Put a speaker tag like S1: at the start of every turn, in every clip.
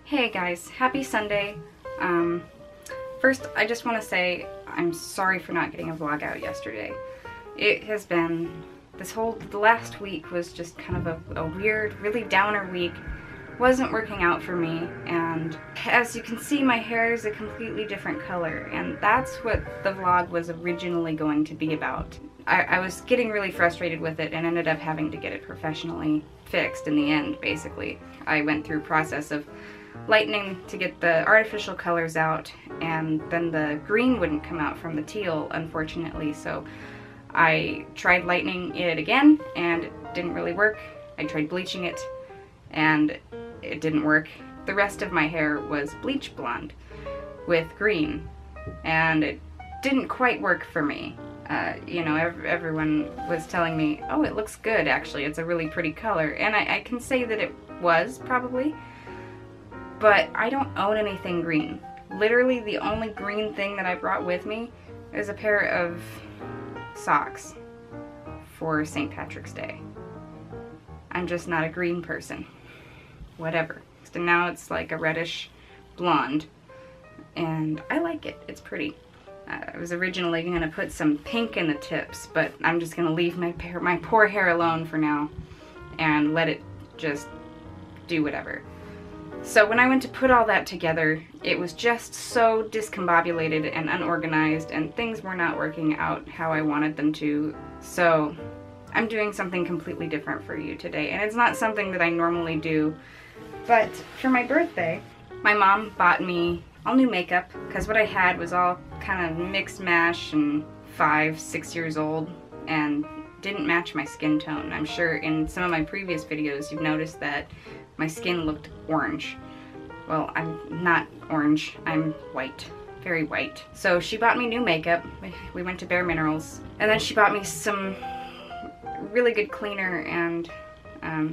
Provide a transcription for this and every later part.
S1: Hey guys, happy Sunday. First, I just want to say I'm sorry for not getting a vlog out yesterday. It has been, the last week was just kind of a weird, really downer week. Wasn't working out for me, and as you can see, my hair is a completely different color, and that's what the vlog was originally going to be about. I was getting really frustrated with it and ended up having to get it professionally fixed in the end, basically. I went through a process of lightening to get the artificial colors out, and then the green wouldn't come out from the teal, unfortunately, so I tried lightening it again and it didn't really work. I tried bleaching it and it didn't work. The rest of my hair was bleach blonde with green, and it didn't quite work for me. You know, everyone was telling me, oh, it looks good actually, it's a really pretty color, and I can say that it was, probably, but I don't own anything green. Literally the only green thing that I brought with me is a pair of socks for St. Patrick's Day. I'm just not a green person. Whatever. And now it's like a reddish blonde, and I like it. It's pretty. I was originally going to put some pink in the tips, but I'm just going to leave my poor hair alone for now and let it just do whatever. So when I went to put all that together, it was just so discombobulated and unorganized, and things were not working out how I wanted them to. So I'm doing something completely different for you today, and it's not something that I normally do. But for my birthday, my mom bought me all new makeup, because what I had was all kind of mixed mash and 5, 6 years old, and didn't match my skin tone. I'm sure in some of my previous videos you've noticed that my skin looked orange. Well, I'm not orange, I'm white. Very white. So she bought me new makeup. We went to Bare Minerals, and then she bought me some really good cleaner and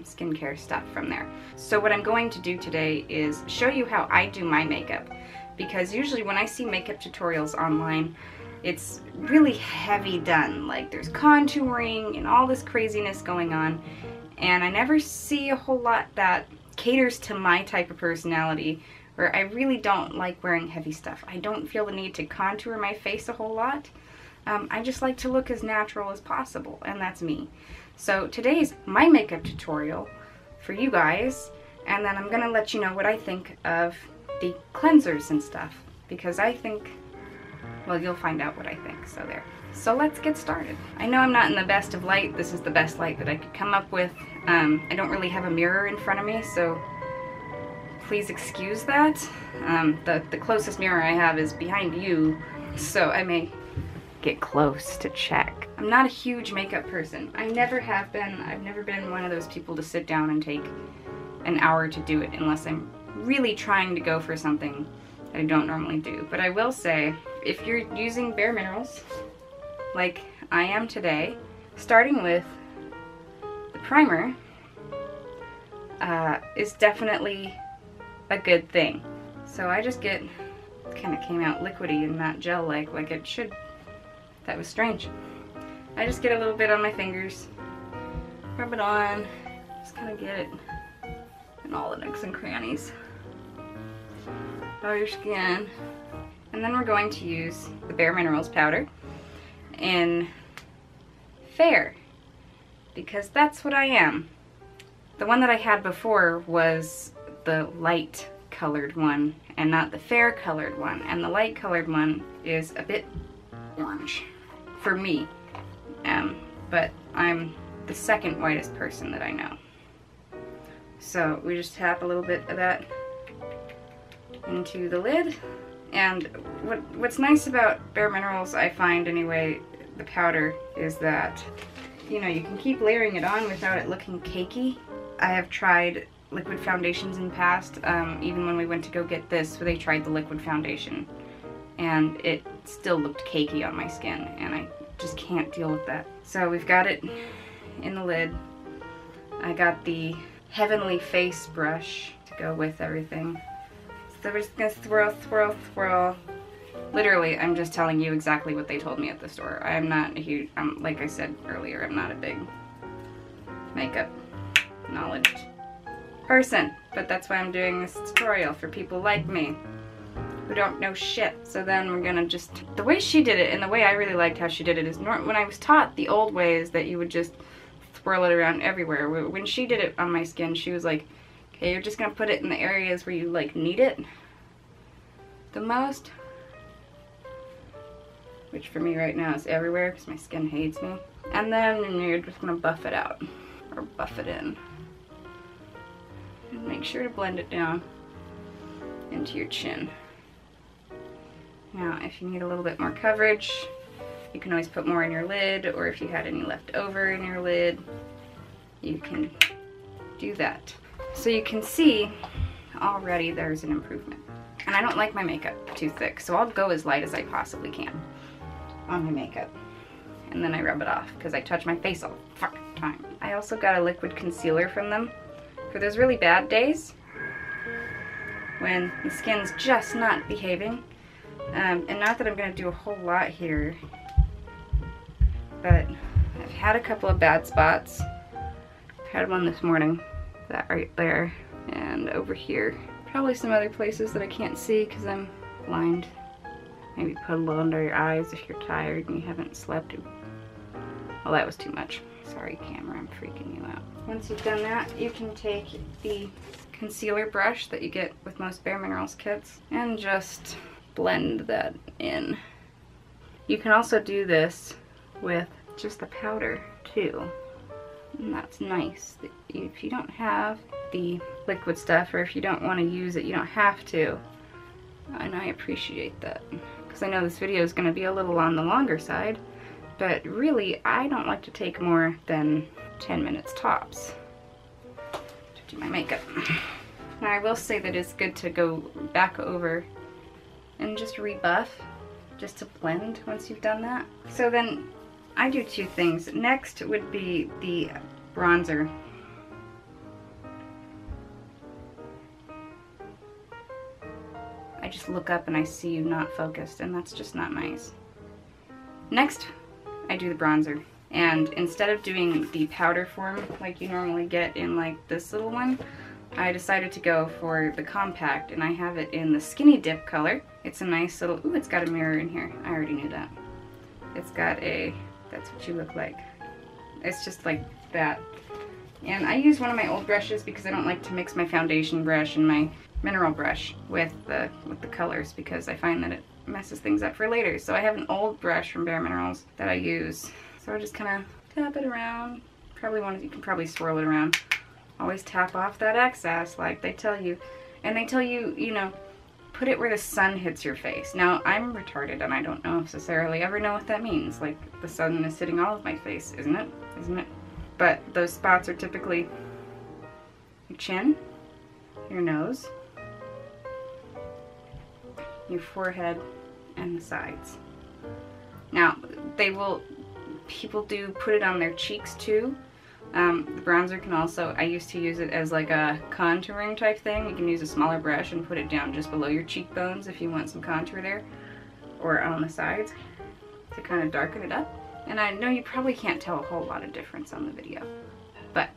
S1: skincare stuff from there. So what I'm going to do today is show you how I do my makeup, because usually when I see makeup tutorials online, it's really heavy done. Like there's contouring and all this craziness going on, and I never see a whole lot that caters to my type of personality, where I really don't like wearing heavy stuff. I don't feel the need to contour my face a whole lot. I just like to look as natural as possible, and that's me. So today's my makeup tutorial for you guys, and then I'm gonna let you know what I think of the cleansers and stuff, because I think, well, you'll find out what I think, so there. So let's get started. I know I'm not in the best of light. This is the best light that I could come up with. I don't really have a mirror in front of me, so please excuse that. The closest mirror I have is behind you, so I may get close to check. I'm not a huge makeup person. I never have been. I've never been one of those people to sit down and take an hour to do it unless I'm really trying to go for something that I don't normally do. But I will say, if you're using Bare Minerals, like I am today, starting with the primer is definitely a good thing. So I just get, kind of came out liquidy and not gel-like like it should. That was strange. I just get a little bit on my fingers, rub it on, just kind of get it in all the nooks and crannies of your skin. And then we're going to use the Bare Minerals powder in Fair, because that's what I am. The one that I had before was the light colored one and not the fair colored one, and the light colored one is a bit orange for me, but I'm the second whitest person that I know. So we just tap a little bit of that into the lid, and what's nice about Bare Minerals, I find anyway, the powder, is that, you know, you can keep layering it on without it looking cakey. I have tried liquid foundations in the past, even when we went to go get this, they tried the liquid foundation, and it still looked cakey on my skin, and I just can't deal with that. So we've got it in the lid. I got the Heavenly Face brush to go with everything. So we're just gonna swirl, swirl, swirl. Literally, I'm just telling you exactly what they told me at the store. I'm not a huge, like I said earlier, I'm not a big makeup knowledge person, but that's why I'm doing this tutorial for people like me who don't know shit. So then we're gonna just, the way she did it and the way I really liked how she did it is when I was taught the old ways that you would just swirl it around everywhere. When she did it on my skin, she was like, okay, you're just gonna put it in the areas where you like need it the most, which for me right now is everywhere because my skin hates me. And then you're just gonna buff it out or buff it in. And make sure to blend it down into your chin. Now, if you need a little bit more coverage, you can always put more in your lid, or if you had any left over in your lid, you can do that. So you can see already there's an improvement. And I don't like my makeup too thick, so I'll go as light as I possibly can on my makeup. And then I rub it off because I touch my face all the fucking time. I also got a liquid concealer from them for those really bad days when the skin's just not behaving. And not that I'm going to do a whole lot here, but I've had a couple of bad spots. I've had one this morning, that right there, and over here. Probably some other places that I can't see because I'm blind. Maybe put a little under your eyes if you're tired and you haven't slept. Well, that was too much. Sorry, camera, I'm freaking you out. Once you've done that, you can take the concealer brush that you get with most Bare Minerals kits and just blend that in. You can also do this with just the powder too, and that's nice. If you don't have the liquid stuff, or if you don't want to use it, you don't have to, and I appreciate that because I know this video is going to be a little on the longer side, but really I don't like to take more than 10 minutes tops to do my makeup. Now I will say that it's good to go back over and just rebuff, just to blend once you've done that. So then I do two things. Next would be the bronzer. I just look up and I see you not focused, and that's just not nice. Next, I do the bronzer. And instead of doing the powder form like you normally get in like this little one, I decided to go for the compact, and I have it in the Skinny Dip color. It's a nice little, ooh, it's got a mirror in here. I already knew that. It's got a, that's what you look like. It's just like that. And I use one of my old brushes because I don't like to mix my foundation brush and my mineral brush with the colors because I find that it messes things up for later. So I have an old brush from Bare Minerals that I use. So I just kind of tap it around. You can probably swirl it around. Always tap off that excess like they tell you. And they tell you, you know, put it where the sun hits your face. Now, I'm retarded and I don't necessarily ever know what that means. Like, the sun is hitting all of my face, isn't it? Isn't it? But those spots are typically your chin, your nose, your forehead, and the sides. Now, people do put it on their cheeks too. The bronzer can also, I used to use it as like a contouring type thing. You can use a smaller brush and put it down just below your cheekbones if you want some contour there, or on the sides to kind of darken it up. And I know you probably can't tell a whole lot of difference on the video, but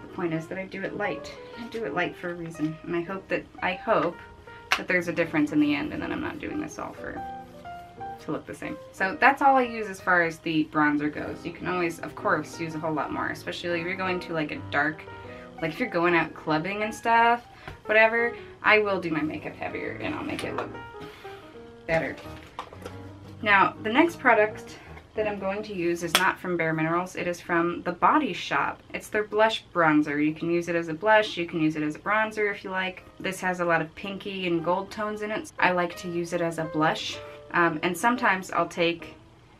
S1: the point is that I do it light. I do it light for a reason, and I hope that there's a difference in the end, and then I'm not doing this all to look the same. So that's all I use as far as the bronzer goes. You can always, of course, use a whole lot more, especially if you're going to like a dark, like if you're going out clubbing and stuff, whatever, I will do my makeup heavier and I'll make it look better. Now, the next product that I'm going to use is not from Bare Minerals. It is from The Body Shop. It's their blush bronzer. You can use it as a blush, you can use it as a bronzer if you like. This has a lot of pinky and gold tones in it. I like to use it as a blush. And sometimes I'll take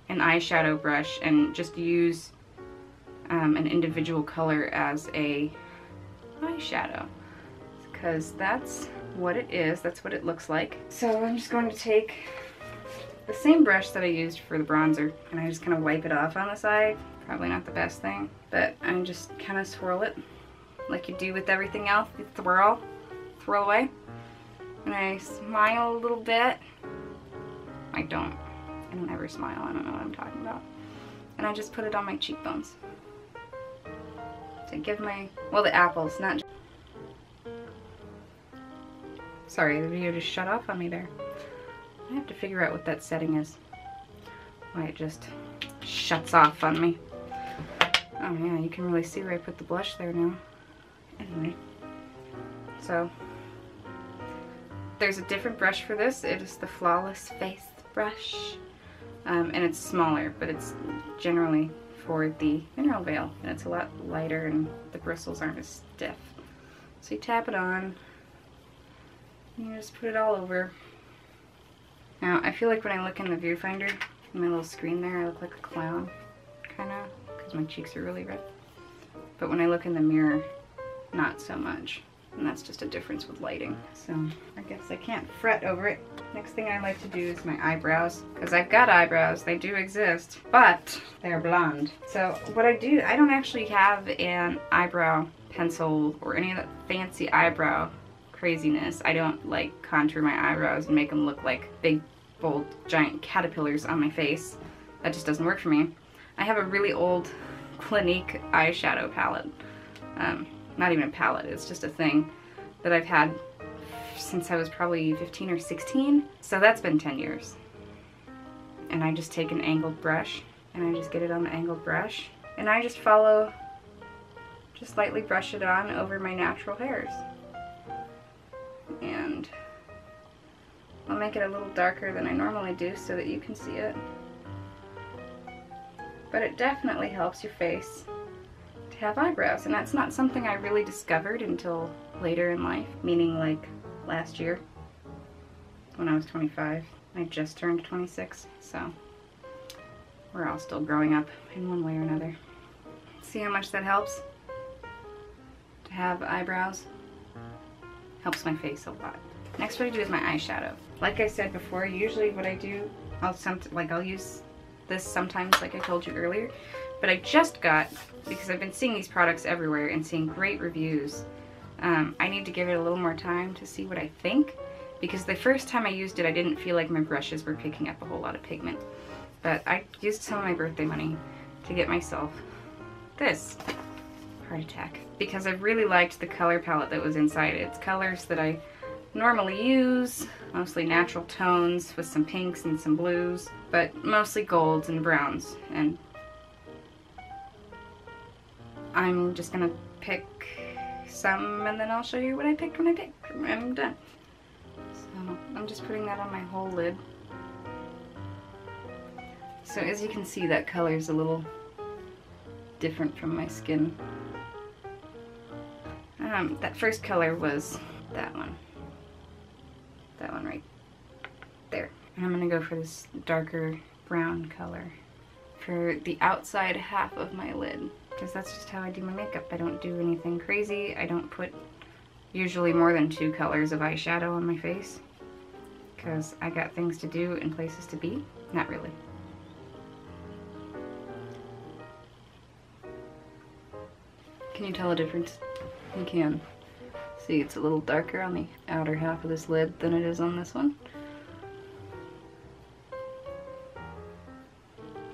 S1: an eyeshadow brush and just use an individual color as a eyeshadow, because that's what it is, that's what it looks like. So I'm just going to take the same brush that I used for the bronzer, and I just kind of wipe it off on the side. Probably not the best thing, but I just kind of swirl it like you do with everything else. You swirl away, and I smile a little bit. I don't ever smile. I don't know what I'm talking about. And I just put it on my cheekbones. to give my, well, the apples, not, sorry, the video just shut off on me there. I have to figure out what that setting is. Why it just shuts off on me. Oh yeah, you can really see where I put the blush there now. Anyway, so there's a different brush for this. It is the Flawless Face brush, and it's smaller, but it's generally for the mineral veil, and it's a lot lighter and the bristles aren't as stiff. So you tap it on, and you just put it all over. Now I feel like when I look in the viewfinder, in my little screen there, I look like a clown, kinda, because my cheeks are really red. But when I look in the mirror, not so much. And that's just a difference with lighting. So I guess I can't fret over it. Next thing I like to do is my eyebrows, because I've got eyebrows, they do exist, but they're blonde. So what I do, I don't actually have an eyebrow pencil or any of that fancy eyebrow craziness. I don't like contour my eyebrows and make them look like big, bold, giant caterpillars on my face. That just doesn't work for me. I have a really old Clinique eyeshadow palette. Not even a palette, it's just a thing that I've had since I was probably 15 or 16. So that's been 10 years. And I just take an angled brush and I just get it on the angled brush and I just follow, just lightly brush it on over my natural hairs. And I'll make it a little darker than I normally do so that you can see it. But it definitely helps your face to have eyebrows, and that's not something I really discovered until later in life, meaning like last year when I was 25. I just turned 26, so we're all still growing up in one way or another. See how much that helps to have eyebrows? Helps my face a lot. Next, what I do is my eyeshadow. Like I said before, usually what I do, I'll use this sometimes, like I told you earlier, but I just got, because I've been seeing these products everywhere and seeing great reviews, I need to give it a little more time to see what I think, because the first time I used it, I didn't feel like my brushes were picking up a whole lot of pigment. But I used some of my birthday money to get myself this heart attack, because I really liked the color palette that was inside it. It's colors that I normally use, mostly natural tones with some pinks and some blues, but mostly golds and browns. And I'm just gonna pick some and then I'll show you what I picked when I picked and I'm done. So I'm just putting that on my whole lid. So as you can see, that color is a little different from my skin. That first color was that one. That one right there. And I'm gonna go for this darker brown color for the outside half of my lid, because that's just how I do my makeup. I don't do anything crazy. I don't put usually more than 2 colors of eyeshadow on my face, because I got things to do and places to be. Not really. Can you tell a difference? You can. See, it's a little darker on the outer half of this lid than it is on this one.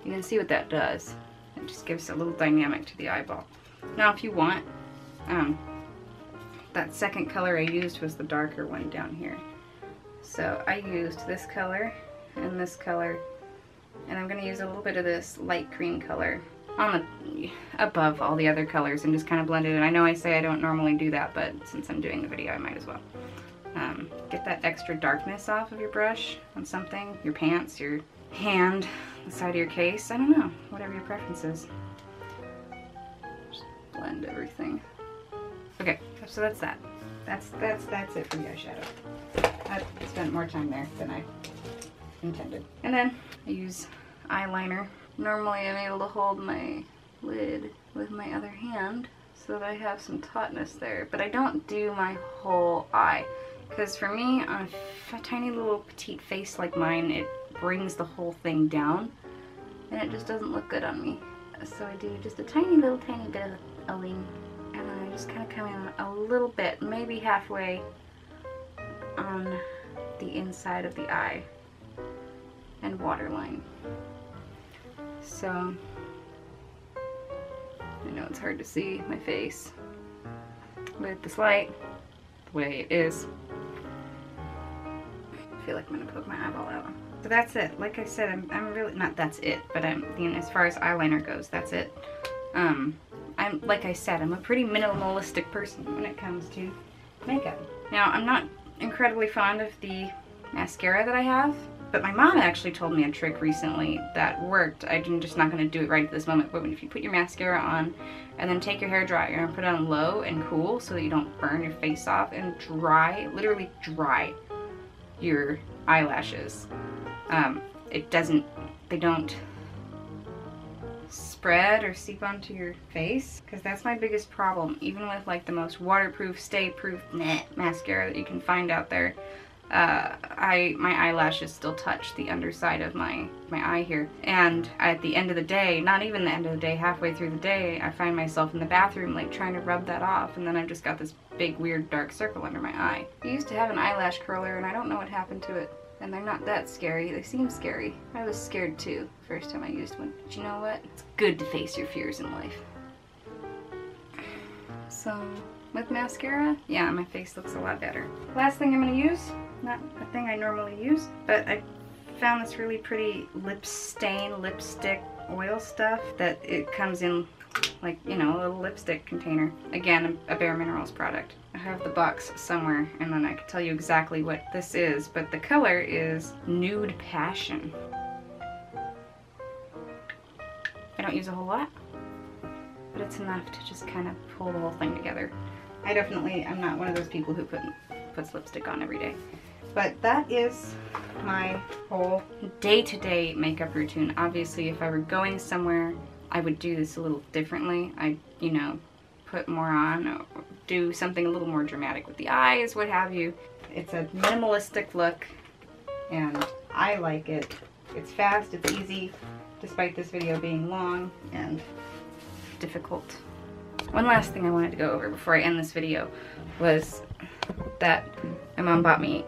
S1: You can see what that does. It just gives a little dynamic to the eyeball. Now if you want, that second color I used was the darker one down here. So I used this color and this color, and I'm going to use a little bit of this light cream color on the above all the other colors and just kind of blend it in. I know I say I don't normally do that, but since I'm doing the video, I might as well. Get that extra darkness off of your brush on something, your pants, your hand, the side of your case, I don't know, whatever your preference is. Just blend everything. Okay, so that's that. That's it for the eyeshadow. I spent more time there than I intended. And then I use eyeliner. Normally I'm able to hold my lid with my other hand so that I have some tautness there, but I don't do my whole eye, because for me, on a tiny little petite face like mine, it brings the whole thing down and it just doesn't look good on me. So I do just a tiny bit of a wing, and then I just kind of come in a little bit, maybe halfway on the inside of the eye and waterline. So I know it's hard to see my face with this light the way it is. I feel like I'm gonna poke my eyeball out. So that's it. Like I said, I'm really, not that's it, but you know, as far as eyeliner goes, that's it. Like I said, I'm a pretty minimalistic person when it comes to makeup. Now, I'm not incredibly fond of the mascara that I have, but my mom actually told me a trick recently that worked. I'm just not going to do it right at this moment, but if you put your mascara on and then take your hair dryer and put it on low and cool so that you don't burn your face off, and dry, literally dry your eyelashes. They don't spread or seep onto your face, because that's my biggest problem. Even with like the most waterproof, stay-proof mascara that you can find out there, my eyelashes still touch the underside of my eye here. And at the end of the day, not even the end of the day, halfway through the day, I find myself in the bathroom like trying to rub that off, and then I've just got this big weird dark circle under my eye. I used to have an eyelash curler and I don't know what happened to it. And they're not that scary. They seem scary. I was scared too the first time I used one. But you know what? It's good to face your fears in life. So, with mascara, yeah, my face looks a lot better. Last thing I'm going to use, not a thing I normally use, but I found this really pretty lip stain lipstick oil stuff that it comes in like, you know, a little lipstick container. Again, a Bare Minerals product. I have the box somewhere, and then I can tell you exactly what this is, but the color is Nude Passion. I don't use a whole lot, but it's enough to just kind of pull the whole thing together. I'm not one of those people who puts lipstick on every day. But that is my whole day-to-day makeup routine. Obviously, if I were going somewhere, I would do this a little differently. I'd, you know, put more on, or do something a little more dramatic with the eyes, what have you. It's a minimalistic look, and I like it. It's fast, it's easy, despite this video being long and difficult. One last thing I wanted to go over before I end this video was that my mom bought me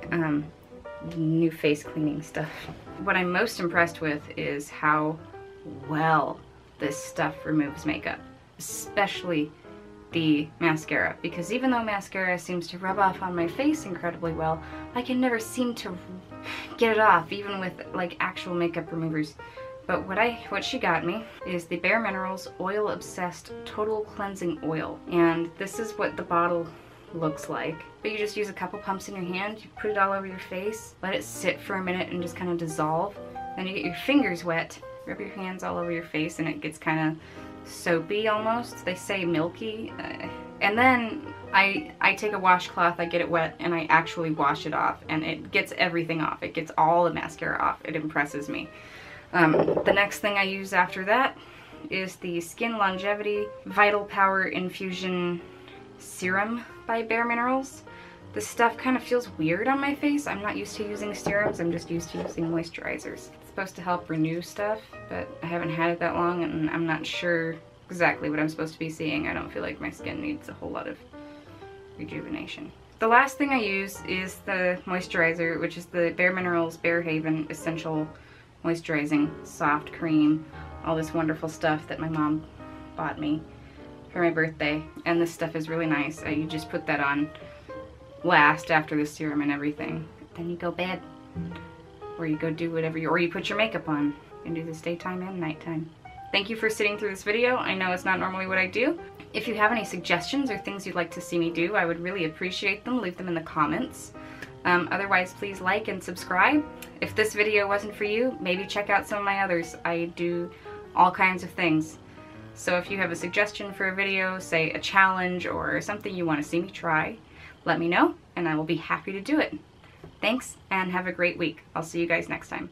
S1: new face cleaning stuff. What I'm most impressed with is how well this stuff removes makeup, especially the mascara, because even though mascara seems to rub off on my face incredibly well, I can never seem to get it off, even with like actual makeup removers. But what she got me is the Bare Minerals Oil Obsessed Total Cleansing Oil, and this is what the bottle looks like. But you just use a couple pumps in your hand, you put it all over your face, let it sit for a minute and just kind of dissolve. Then you get your fingers wet, rub your hands all over your face, and it gets kind of soapy almost. They say milky. And then I take a washcloth, I get it wet, and I actually wash it off, and it gets everything off. It gets all the mascara off. It impresses me. The next thing I use after that is the Skin Longevity Vital Power Infusion Serum by Bare Minerals. This stuff kind of feels weird on my face. I'm not used to using serums, I'm just used to using moisturizers. It's supposed to help renew stuff, but I haven't had it that long and I'm not sure exactly what I'm supposed to be seeing. I don't feel like my skin needs a whole lot of rejuvenation. The last thing I use is the moisturizer, which is the Bare Minerals Bare Haven Essential Moisturizing Soft Cream. All this wonderful stuff that my mom bought me for my birthday. And this stuff is really nice. You just put that on last after the serum and everything. Then you go bed. Or you go do whatever or you put your makeup on and do this daytime and nighttime. Thank you for sitting through this video. I know it's not normally what I do. If you have any suggestions or things you'd like to see me do, I would really appreciate them. Leave them in the comments. Otherwise, please like and subscribe. If this video wasn't for you, maybe check out some of my others. I do all kinds of things. So if you have a suggestion for a video, say a challenge or something you want to see me try, let me know and I will be happy to do it. Thanks and have a great week. I'll see you guys next time.